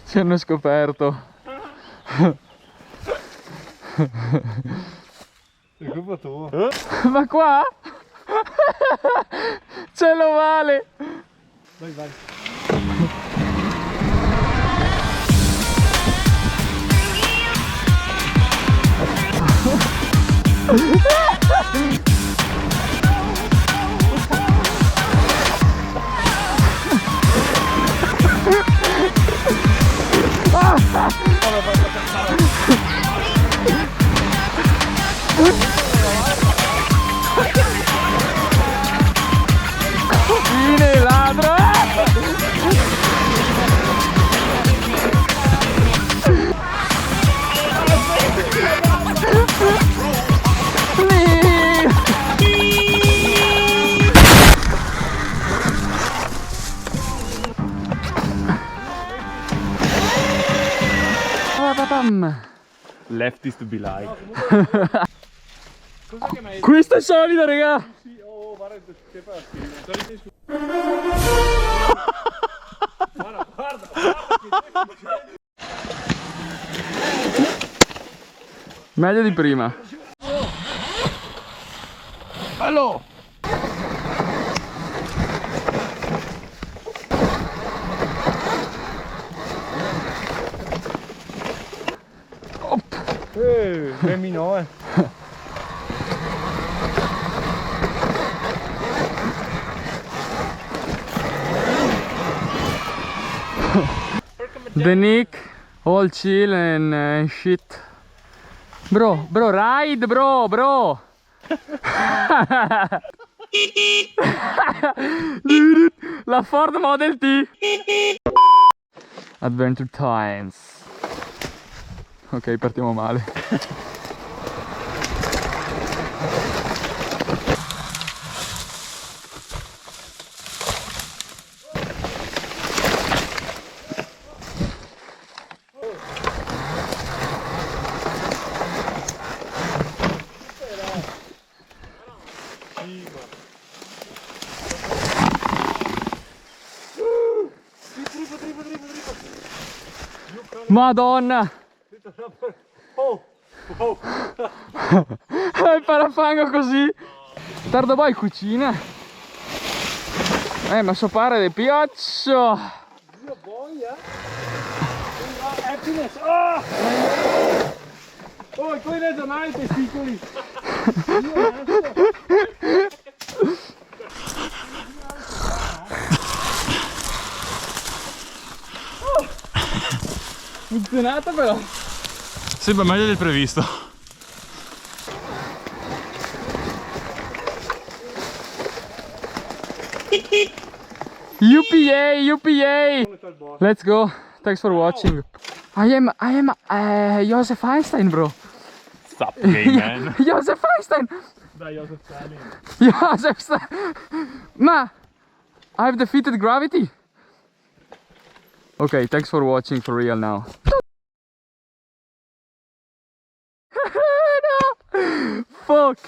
Ci hanno scoperto. È colpa tua. Ma qua? Ce lo vale. Vai, vai. Fine ladro. Left is to be like. Questa è solida, raga. Oh, guarda che passi. Guarda. Meglio di prima. Allora. Memmi no, The Nick, all chill and shit. Bro, ride, bro. La Ford Model T. Adventure Times. Ok, partiamo male. Madonna! Il parafango così! Tarda poi cucina! Ma so pare di piaccio! Io boia! Happiness! Oh, qui vedo mai i testicoli! Funzionata però! Sembra meglio del previsto. UPA! Let's go! Thanks for watching! I am Joseph Einstein, bro! Sup, gay man. Joseph Einstein! Dai, Joseph Stalin. Joseph Ma! I've defeated gravity! Okay, thanks for watching for real now. No! Fuck!